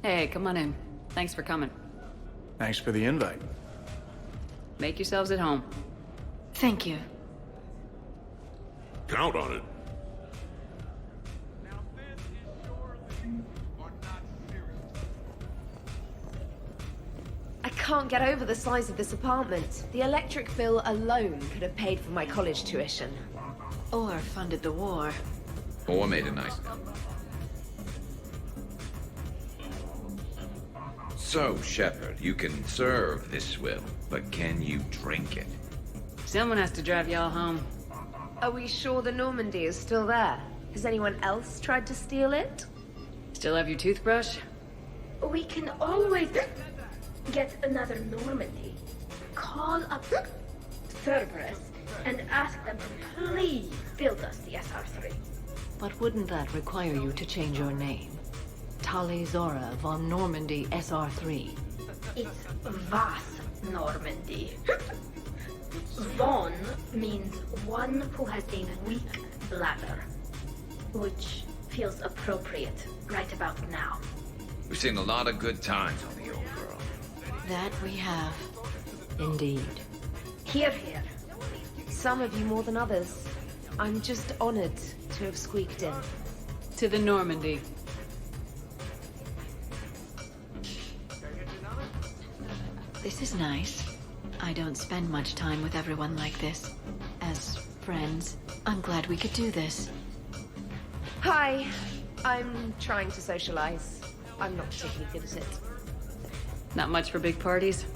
Hey, come on in. Thanks for coming. Thanks for the invite. Make yourselves at home. Thank you. Count on it. I can't get over the size of this apartment. The electric bill alone could have paid for my college tuition. Or funded the war. Or made a nice. So, Shepard, you can serve this swill, but can you drink it? Someone has to drive y'all home. Are we sure the Normandy is still there? Has anyone else tried to steal it? Still have your toothbrush? We can always get another Normandy. Call up Cerberus and ask them to please build us the SR-3. But wouldn't that require you to change your name? Tali Zora von Normandy SR3. It's Vas Normandy. Von means one who has a weak bladder, which feels appropriate right about now. We've seen a lot of good times on the old girl. That we have. Indeed. Here, here. Some of you more than others. I'm just honored to have squeaked in. To the Normandy. This is nice. I don't spend much time with everyone like this. As friends, I'm glad we could do this. Hi. I'm trying to socialize. I'm not particularly good at it. Not much for big parties?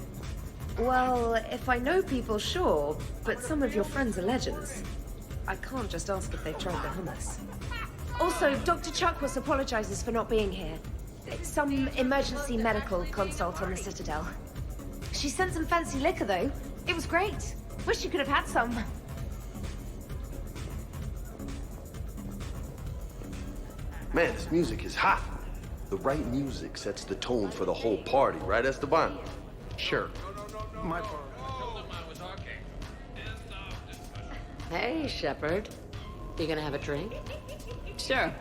Well, if I know people, sure, but some of your friends are legends. I can't just ask if they've tried the hummus. Also, Dr. Chuckwas apologizes for not being here. It's some emergency medical consult on the Citadel. She sent some fancy liquor, though. It was great. Wish you could have had some. Man, this music is hot. The right music sets the tone for the whole party, right, Esteban? Sure. My Hey, Shepard. You gonna have a drink? Sure.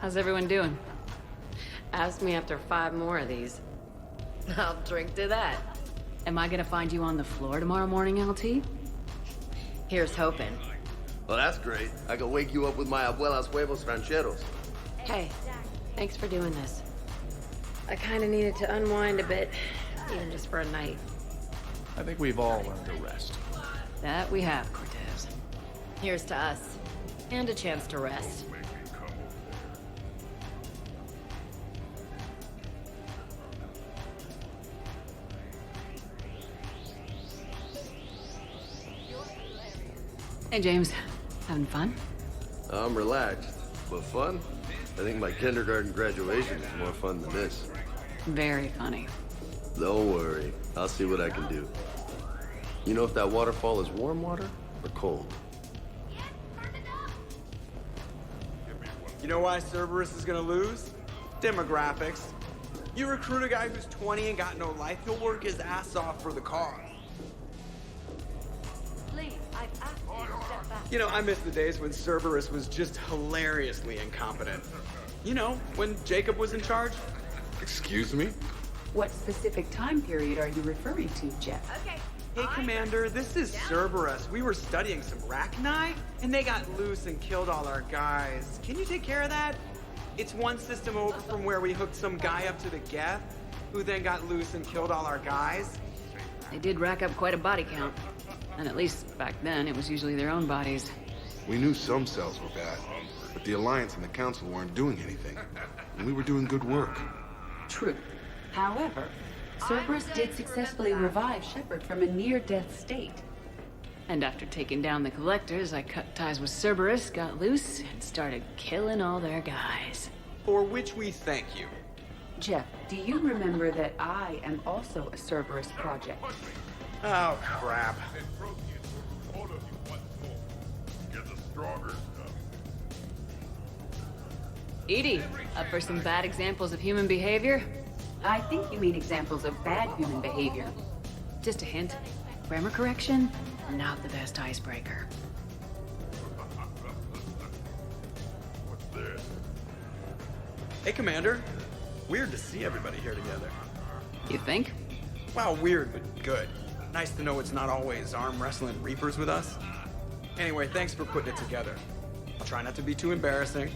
How's everyone doing? Ask me after 5 more of these. I'll drink to that. Am I gonna find you on the floor tomorrow morning, LT? Here's hoping. Well, that's great. I can wake you up with my abuela's huevos rancheros. Hey, thanks for doing this. I kinda needed to unwind a bit, even just for a night. I think we've all learned to rest. That we have, Cortez. Here's to us. And a chance to rest. Hey, James. Having fun? I'm relaxed, but fun? I think my kindergarten graduation is more fun than this. Very funny. Don't worry. I'll see what I can do. You know if that waterfall is warm water or cold? You know why Cerberus is gonna lose? Demographics. You recruit a guy who's 20 and got no life, he'll work his ass off for the cause. You know, I miss the days when Cerberus was just hilariously incompetent. You know, when Jacob was in charge. Excuse me? What specific time period are you referring to, Jeff? Okay. Hey, Commander, this is Cerberus. We were studying some Rachni, and they got loose and killed all our guys. Can you take care of that? It's one system over from where we hooked some guy up to the Geth, who then got loose and killed all our guys. They did rack up quite a body count. And at least back then, it was usually their own bodies. We knew some cells were bad, but the Alliance and the Council weren't doing anything. And we were doing good work. True. However, Cerberus did successfully revive Shepard from a near-death state. And after taking down the Collectors, I cut ties with Cerberus, got loose, and started killing all their guys. For which we thank you. Jeff, do you remember that I am also a Cerberus project? Oh, crap. EDI, up for some bad examples of human behavior? I think you mean examples of bad human behavior. Just a hint. Grammar correction, not the best icebreaker. Hey, Commander. Weird to see everybody here together. You think? Well, weird, but good. Nice to know it's not always arm wrestling reapers with us. Anyway, thanks for putting it together. I'll try not to be too embarrassing.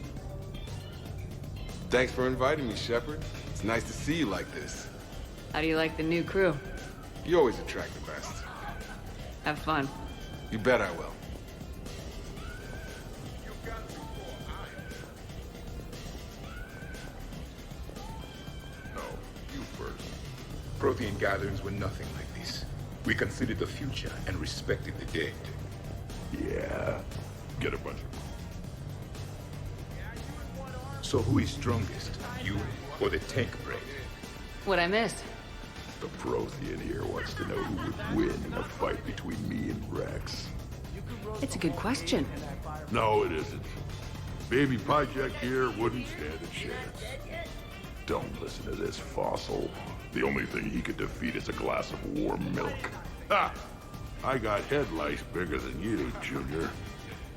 Thanks for inviting me, Shepard. It's nice to see you like this. How do you like the new crew? You always attract the best. Have fun. You bet I will. No, you first. Prothean gatherings were nothing like this. We considered the future and respected the dead. Yeah, get a bunch of... So who is strongest, you or the tank brain? What'd I miss? The Prothean here wants to know who would win in a fight between me and Rex. It's a good question. No, it isn't. Baby Project here wouldn't stand a chance. Don't listen to this fossil. The only thing he could defeat is a glass of warm milk. Ha! I got head lice bigger than you, Junior.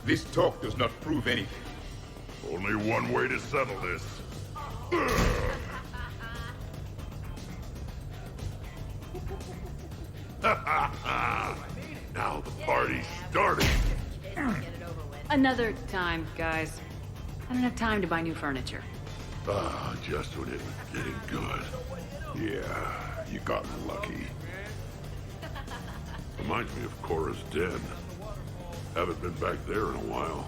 This talk does not prove anything. Only one way to settle this. Now the party's started. Another time, guys. I don't have time to buy new furniture. Just when it was getting good. Yeah, you got lucky. Reminds me of Cora's den. Haven't been back there in a while.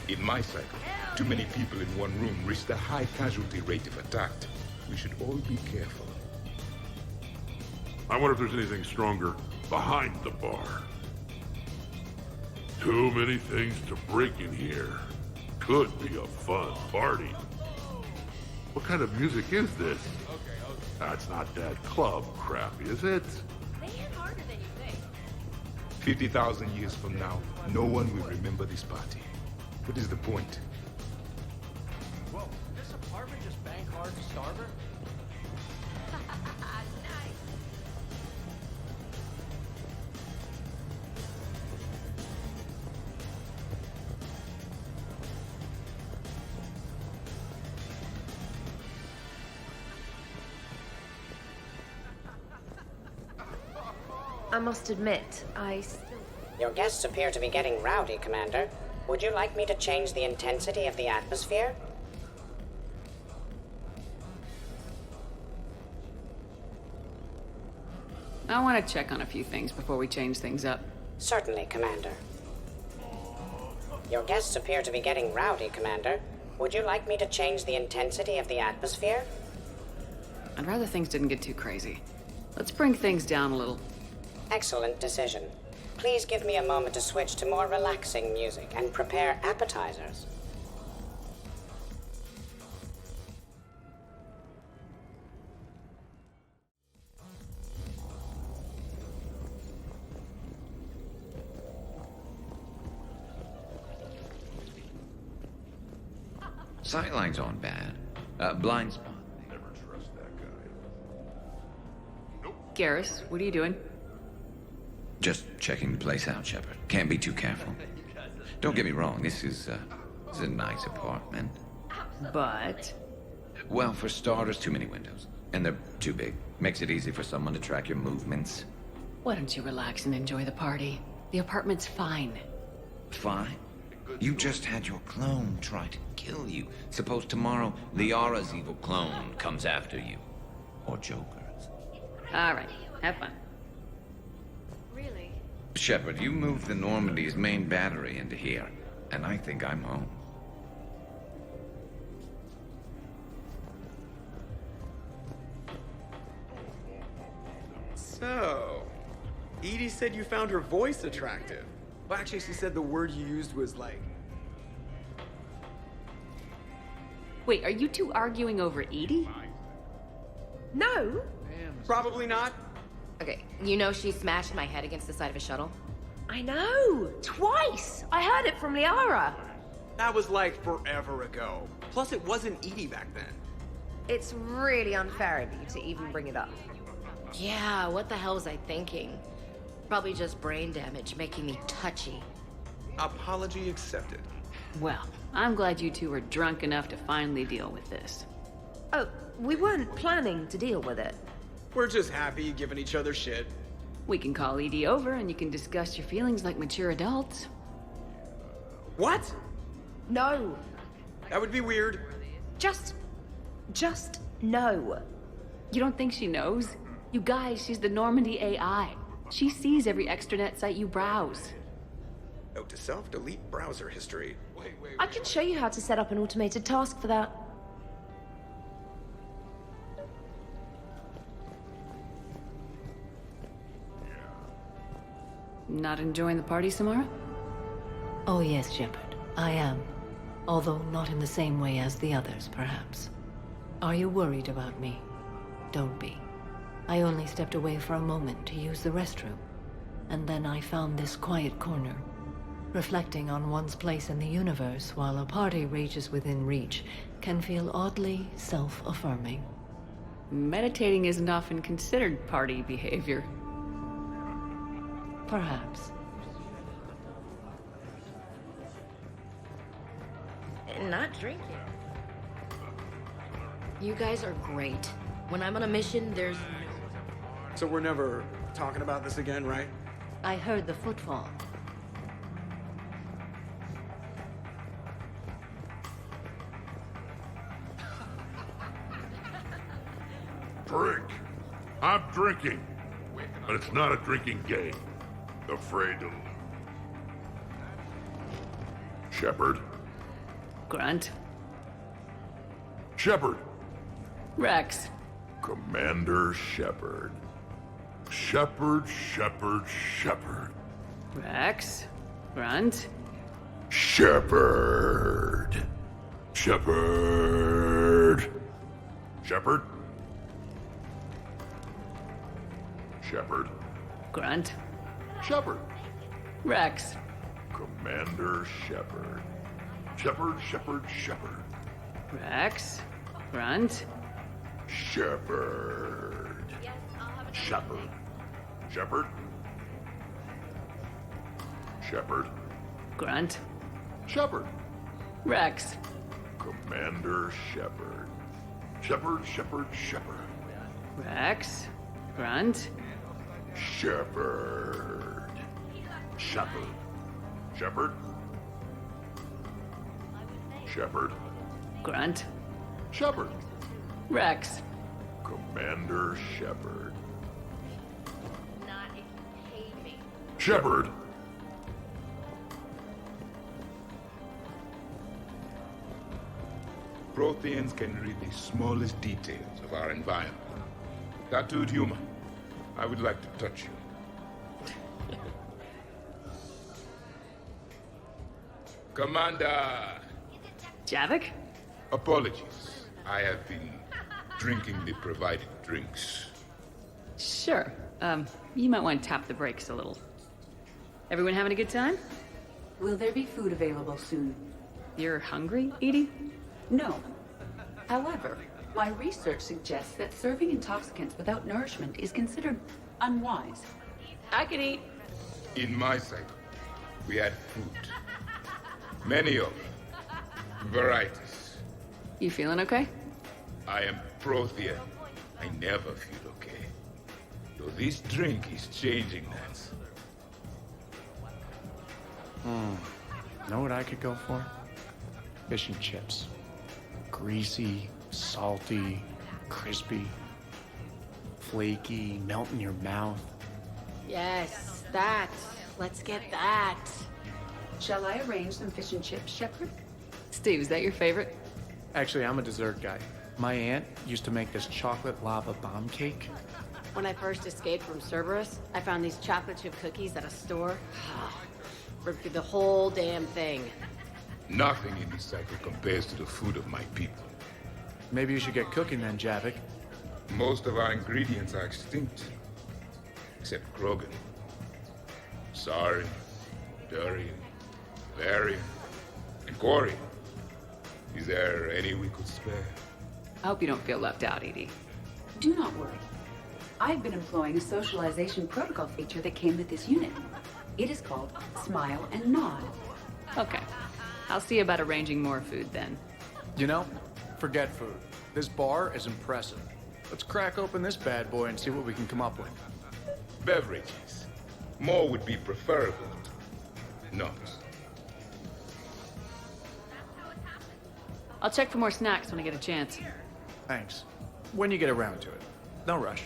In my cycle, too many people in one room risk a high casualty rate if attacked. We should all be careful. I wonder if there's anything stronger behind the bar. Too many things to break in here. Could be a fun party. What kind of music is this? That's not that club crap, is it? 50,000 years from now, no one will remember this party. What is the point? Whoa, this apartment just bank hard to starboard? I must admit, I still... Your guests appear to be getting rowdy, Commander. Would you like me to change the intensity of the atmosphere? I want to check on a few things before we change things up. Certainly, Commander. Your guests appear to be getting rowdy, Commander. Would you like me to change the intensity of the atmosphere? I'd rather things didn't get too crazy. Let's bring things down a little. Excellent decision. Please give me a moment to switch to more relaxing music and prepare appetizers. Sightlines aren't bad. Blind spot. Never trust that guy. Garrus, what are you doing? Just checking the place out, Shepard. Can't be too careful. Don't get me wrong, this is a nice apartment. But... Well, for starters, too many windows. And they're too big. Makes it easy for someone to track your movements. why don't you relax and enjoy the party? The apartment's fine. Fine? You just had your clone try to kill you. Suppose tomorrow Liara's evil clone comes after you. Or Joker's. All right, have fun. Really? Shepard, you moved the Normandy's main battery into here, and I think I'm home. So, Edie said you found her voice attractive. Well, actually, she said the word you used was like... Wait, are you two arguing over Edie? No. Probably not. Okay, you know she smashed my head against the side of a shuttle? I know. Twice. I heard it from Liara. That was like forever ago. Plus, it wasn't Edie back then. It's really unfair of you to even bring it up. Yeah, what the hell was I thinking? Probably just brain damage, making me touchy. Apology accepted. Well, I'm glad you two were drunk enough to finally deal with this. Oh, we weren't planning to deal with it. We're just happy giving each other shit. We can call Edie over and you can discuss your feelings like mature adults. What? No. That would be weird. Just no. You don't think she knows? You guys, she's the Normandy AI. She sees every extranet site you browse. Note to self, delete browser history. I can show you how to set up an automated task for that. Not enjoying the party, Samara? Oh yes, Shepard, I am. Although not in the same way as the others, perhaps. Are you worried about me? Don't be. I only stepped away for a moment to use the restroom, and then I found this quiet corner. Reflecting on one's place in the universe while a party rages within reach can feel oddly self-affirming. Meditating isn't often considered party behavior. Perhaps. Not drinking. You guys are great. When I'm on a mission, there's... So we're never talking about this again, right? I heard the footfall. Drink. I'm drinking. But it's not a drinking game. Afraid to... Shepard. Grunt. Shepard. Rex. Commander Shepard. Shepard. Rex. Grunt. Shepard. Shepard. Grunt. Shepard. Rex. Commander Shepard. Shepard. Rex. Grunt. Shepard. Grunt. Shepard. Rex. Commander Shepard. Shepard. Rex. Grunt. Shepard. Grunt. Shepard. Rex. Commander Shepard. Shepard. Protheans can read the smallest details of our environment. Tattooed human, I would like to touch you. Commander! Javik? Apologies. I have been drinking the provided drinks. Sure. You might want to tap the brakes a little. Everyone having a good time? Will there be food available soon? You're hungry, Edie? No. However, my research suggests that serving intoxicants without nourishment is considered unwise. I could eat. In my cycle, we had food. Many of them. Varieties. You feeling okay? I am Prothean. I never feel okay. Though this drink is changing that. Know what I could go for? Fish and chips. Greasy, salty, crispy, flaky, melt in your mouth. Yes, that. Let's get that. Shall I arrange some fish and chips, Shepard? Steve, is that your favorite? Actually, I'm a dessert guy. My aunt used to make this chocolate lava bomb cake. When I first escaped from Cerberus, I found these chocolate chip cookies at a store. Ripped through the whole damn thing. Nothing in this cycle compares to the food of my people. Maybe you should get cooking then, Javik. Most of our ingredients are extinct. Except Krogan. Sorry, Durian, Varian, and Corian. Is there any we could spare? I hope you don't feel left out, Edie. Do not worry. I've been employing a socialization protocol feature that came with this unit. It is called Smile and Nod. Okay. I'll see about arranging more food then. You know, forget food. This bar is impressive. Let's crack open this bad boy and see what we can come up with. Beverages. More would be preferable. Nuts. I'll check for more snacks when I get a chance. Thanks. When you get around to it. No rush.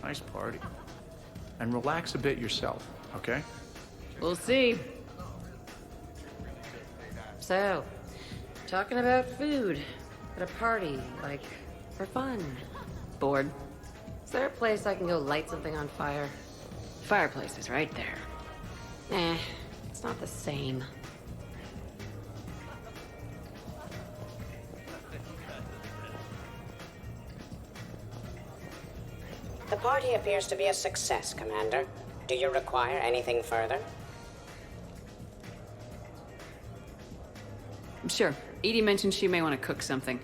Nice party. And relax a bit yourself, okay? We'll see. So, talking about food at a party, like, for fun. Bored? Is there a place I can go light something on fire? Fireplace is right there. It's not the same. The party appears to be a success, Commander. Do you require anything further? Sure. Edie mentioned she may want to cook something.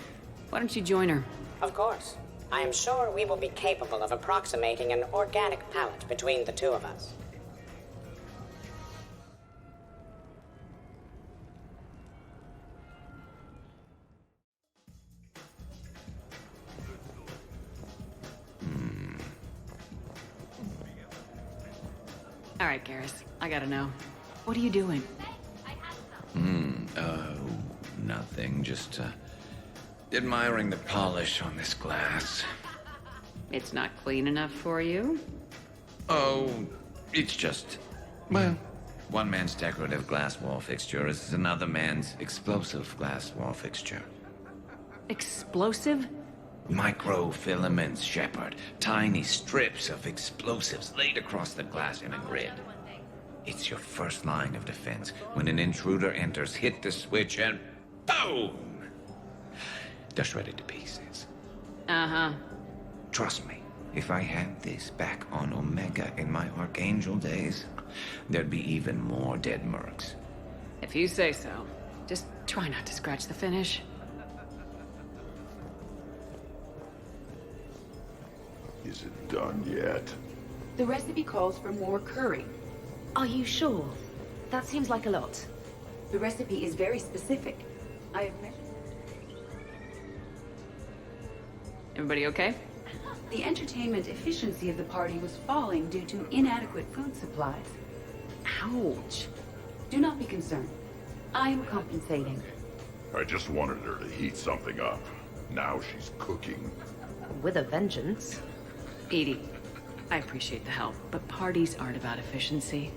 Why don't you join her? Of course. I am sure we will be capable of approximating an organic palette between the two of us. All right, Garrus. I gotta know. What are you doing? Nothing. Just, admiring the polish on this glass. It's not clean enough for you? Oh, it's just... Well, one man's decorative glass wall fixture is another man's explosive glass wall fixture. Explosive? Microfilaments, Shepard. Tiny strips of explosives laid across the glass in a grid. It's your first line of defense. When an intruder enters, hit the switch and boom! They're shredded to pieces. Uh-huh. Trust me, if I had this back on Omega in my Archangel days, there'd be even more dead mercs. If you say so. Just try not to scratch the finish. Is it done yet? The recipe calls for more curry. Are you sure? That seems like a lot. The recipe is very specific. I have measured. Everybody okay? The entertainment efficiency of the party was falling due to inadequate food supplies. Ouch. Do not be concerned. I am compensating. I just wanted her to heat something up. Now she's cooking. With a vengeance. Edie, I appreciate the help, but parties aren't about efficiency.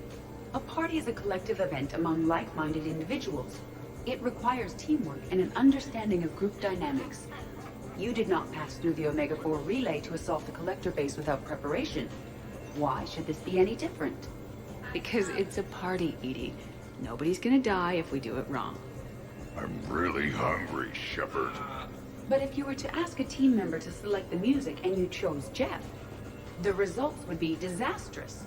A party is a collective event among like-minded individuals. It requires teamwork and an understanding of group dynamics. You did not pass through the Omega-4 relay to assault the Collector base without preparation. Why should this be any different? Because it's a party, Edie. Nobody's gonna die if we do it wrong. I'm really hungry, Shepard. But if you were to ask a team member to select the music and you chose Jeff, the results would be disastrous.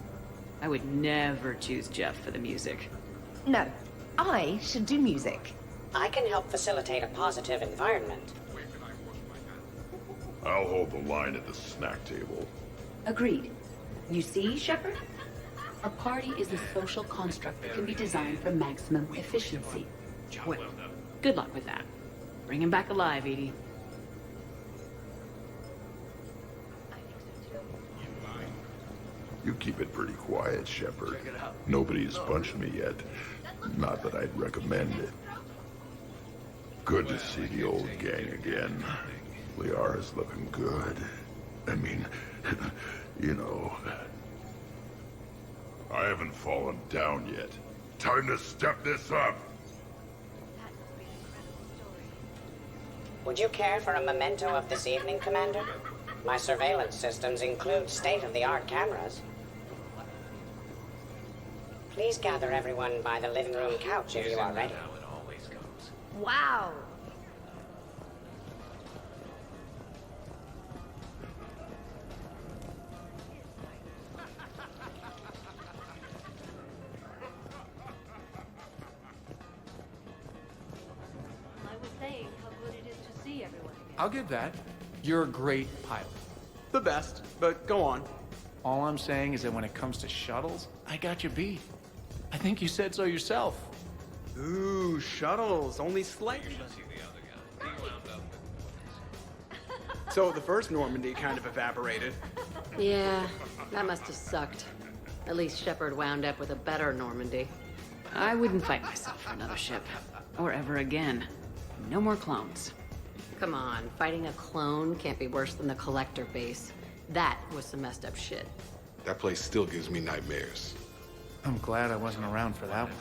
I would never choose Jeff for the music. No, I should do music. I can help facilitate a positive environment. I'll hold the line at the snack table. Agreed. You see, Shepard? A party is a social construct that can be designed for maximum efficiency. Well, good luck with that. Bring him back alive, Edie. You keep it pretty quiet, Shepard. Nobody's punched me yet. Not that I'd recommend it. Good to see the old gang again. Liara's looking good. I mean, you know. I haven't fallen down yet. Time to step this up! Would you care for a memento of this evening, Commander? My surveillance systems include state-of-the-art cameras. Please gather everyone by the living room couch if you are ready. Wow. I'll give that. You're a great pilot. The best, but go on. All I'm saying is that when it comes to shuttles, I got you beat. I think you said so yourself. Ooh, shuttles, only slightly. So the first Normandy kind of evaporated. Yeah, that must have sucked. At least Shepard wound up with a better Normandy. I wouldn't fight myself for another ship. Or ever again. No more clones. Come on, fighting a clone can't be worse than the Collector base. That was some messed up shit. That place still gives me nightmares. I'm glad I wasn't around for that one.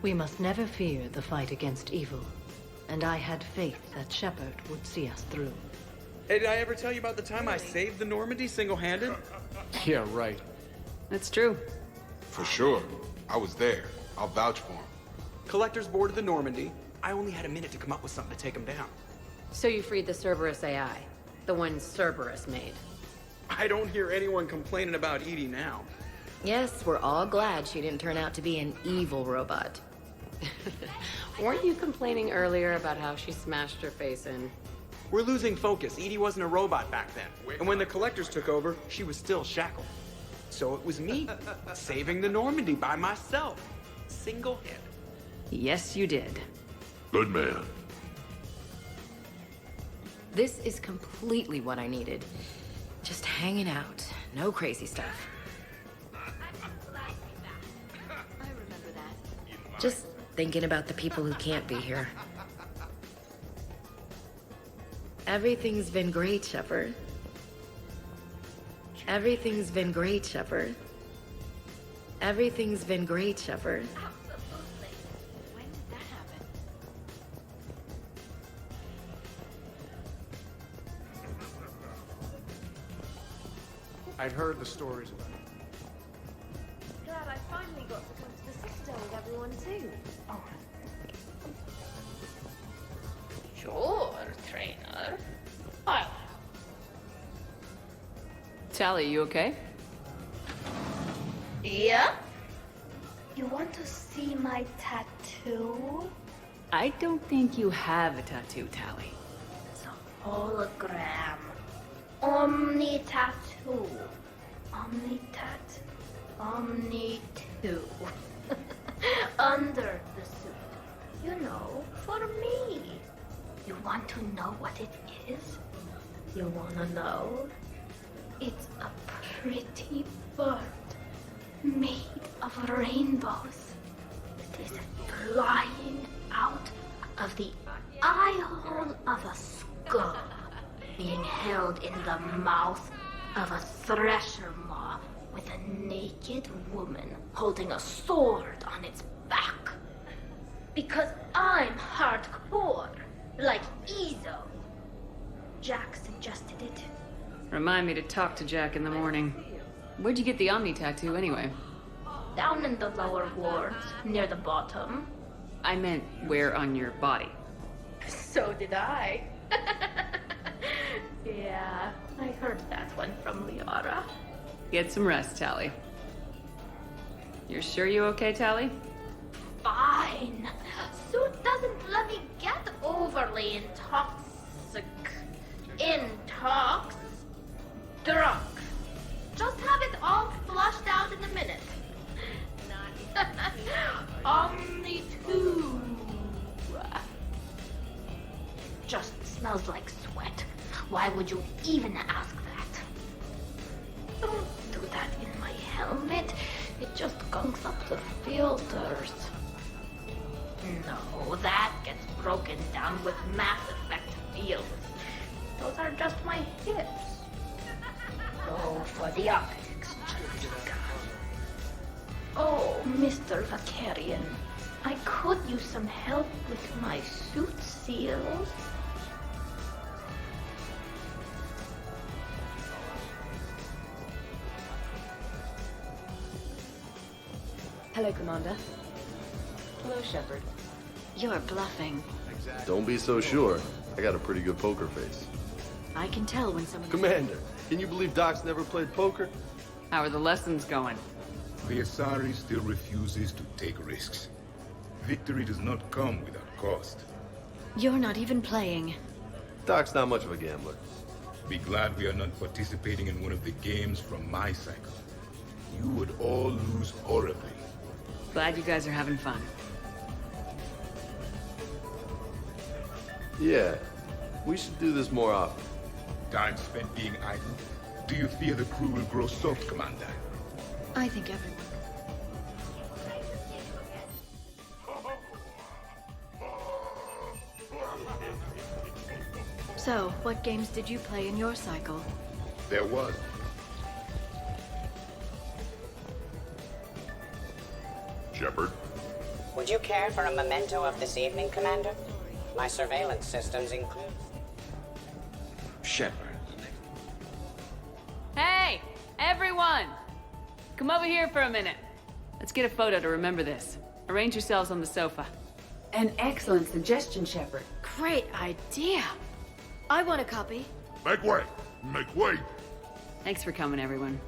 We must never fear the fight against evil. And I had faith that Shepard would see us through. Hey, did I ever tell you about the time I saved the Normandy single-handed? Yeah, right. That's true. For sure. I was there. I'll vouch for him. Collectors boarded the Normandy. I only had a minute to come up with something to take them down. So you freed the Cerberus AI. The one Cerberus made. I don't hear anyone complaining about Edie now. Yes, we're all glad she didn't turn out to be an evil robot. Weren't you complaining earlier about how she smashed her face in? We're losing focus. Edie wasn't a robot back then. And when the Collectors took over, she was still shackled. So it was me, saving the Normandy by myself. Single-handed. Yes, you did. Good man. This is completely what I needed. Just hanging out. No crazy stuff. Just thinking about the people who can't be here. Everything's been great, Shepard. Everything's been great, Shepard. Everything's been great, Shepard. When did that happen? I'd heard the stories about it. Glad I finally got to come to the Citadel with everyone too. Sure, trainer. Tally, you okay? Yeah? You want to see my tattoo? I don't think you have a tattoo, Tally. It's a hologram. Omni tattoo. Omni tat. Omni 2. Under the suit. You know, for me. You want to know what it is? You wanna know? It's a pretty bird made of rainbows. It is flying out of the eye hole of a skull, being held in the mouth of a thresher maw with a naked woman holding a sword on its back. Because I'm hardcore, like Ezo. Jack suggested it. Remind me to talk to Jack in the morning. Where'd you get the Omni tattoo, anyway? Down in the lower wards, near the bottom. I meant where on your body. So did I. Yeah, I heard that one from Liara. Get some rest, Tally. You're sure you okay, Tally? Fine. Suit doesn't let me get overly intoxic. Drunk. Just have it all flushed out in a minute. Omni 2. Just smells like sweat. Why would you even ask that? Don't do that in my helmet. It just gunks up the filters. No, that gets broken down with Mass Effect fields. Those are just my hips. Go for the optics, Jessica. Oh, Mr. Vakarian, I could use some help with my suit seals. Hello, Commander. Hello, Shepard. You're bluffing. Don't be so sure. I got a pretty good poker face. I can tell when someone... Commander, can you believe Doc's never played poker? How are the lessons going? The Asari still refuses to take risks. Victory does not come without cost. You're not even playing. Doc's not much of a gambler. Be glad we are not participating in one of the games from my cycle. You would all lose horribly. Glad you guys are having fun. Yeah, we should do this more often. Time spent being idle. Do you fear the crew will grow soft, Commander? I think everyone. So, what games did you play in your cycle? There was. Shepard? Would you care for a memento of this evening, Commander? My surveillance systems include... Shepard. Hey, everyone! Come over here for a minute. Let's get a photo to remember this. Arrange yourselves on the sofa. An excellent suggestion, Shepard. Great idea. I want a copy. Make way! Make way! Thanks for coming, everyone.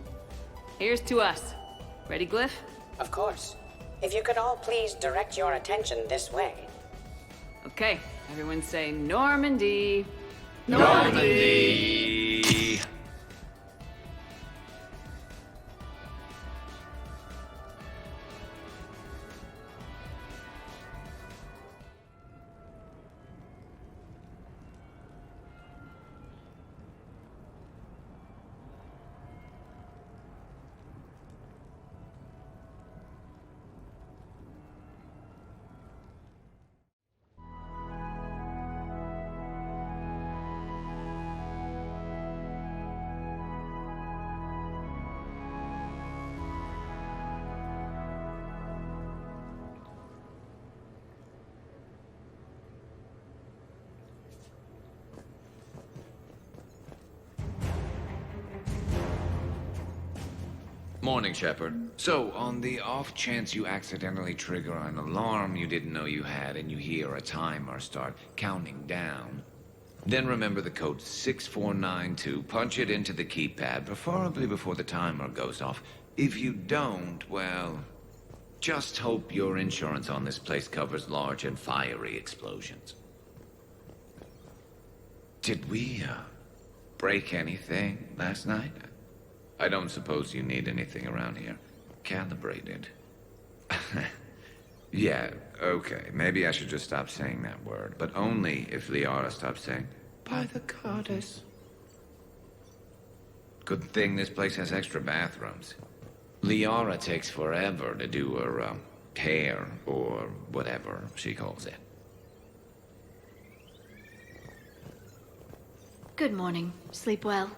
Here's to us. Ready, Glyph? Of course. If you could all please direct your attention this way. Okay, everyone say Normandy. Normandy! Morning, Shepard. So, on the off chance you accidentally trigger an alarm you didn't know you had and you hear a timer start counting down, then remember the code 6492, punch it into the keypad, preferably before the timer goes off. If you don't, well, just hope your insurance on this place covers large and fiery explosions. Did we, break anything last night? I don't suppose you need anything around here. Calibrated. Yeah, okay. Maybe I should just stop saying that word. But only if Liara stops saying, by the goddess. Good thing this place has extra bathrooms. Liara takes forever to do her, hair, or whatever she calls it. Good morning. Sleep well.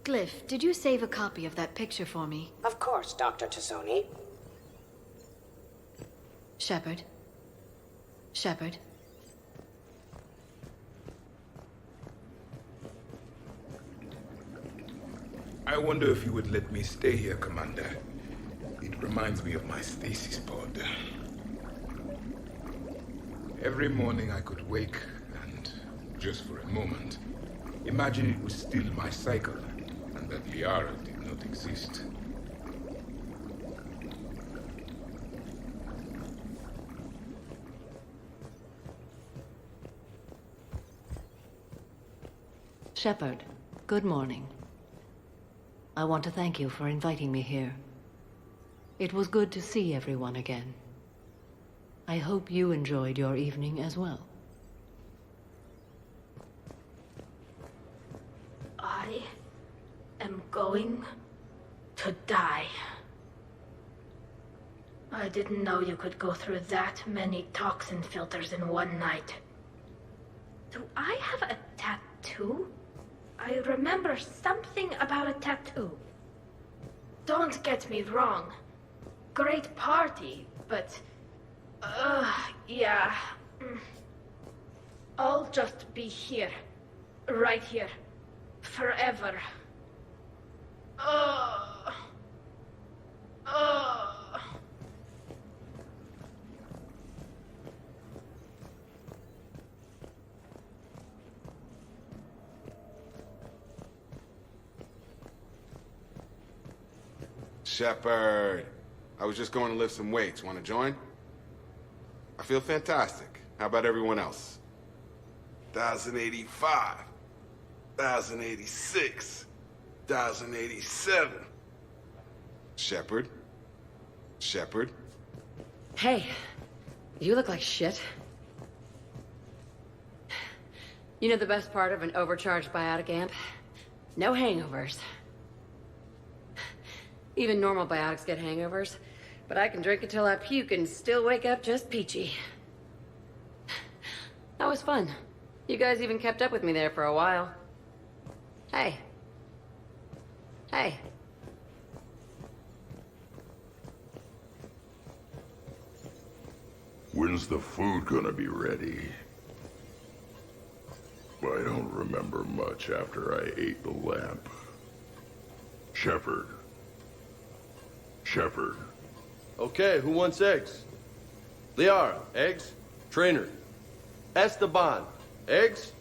Glyph, did you save a copy of that picture for me? Of course, Dr. Tassoni. Shepard. Shepard. I wonder if you would let me stay here, Commander. It reminds me of my stasis pod. Every morning I could wake and, just for a moment, imagine it was still my cycle and that Liara did not exist. Shepard, good morning. I want to thank you for inviting me here. It was good to see everyone again. I hope you enjoyed your evening as well. I am going to die. I didn't know you could go through that many toxin filters in one night. Do I have a tattoo? I remember something about a tattoo. Don't get me wrong. Great party, but... yeah. I'll just be here. Right here. Forever. Shepard, I was just going to lift some weights. Want to join? I feel fantastic. How about everyone else? 1,085, 1,086, 1,087. Shepard? Shepard? Hey, you look like shit. You know the best part of an overcharged biotic amp? No hangovers. Even normal biotics get hangovers, but I can drink until I puke and still wake up just peachy. That was fun. You guys even kept up with me there for a while. Hey. Hey. When's the food gonna be ready? I don't remember much after I ate the lamp. Shepard. Shepard. Okay, who wants eggs? Liara, eggs? Trainer. Esteban, eggs?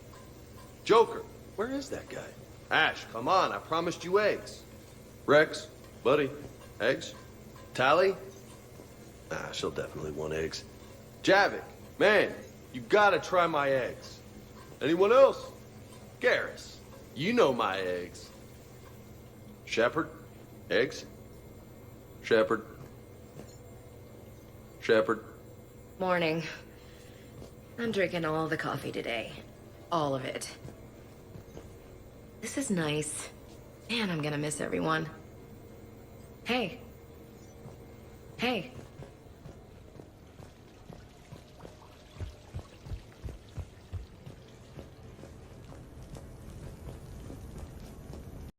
Joker, where is that guy? Ash, come on, I promised you eggs. Rex, buddy, eggs? Tally? Ah, she'll definitely want eggs. Javik, man, you gotta try my eggs. Anyone else? Garrus, you know my eggs. Shepard, eggs? Shepard. Shepard. Morning. I'm drinking all the coffee today. All of it. This is nice. Man, I'm gonna miss everyone. Hey. Hey.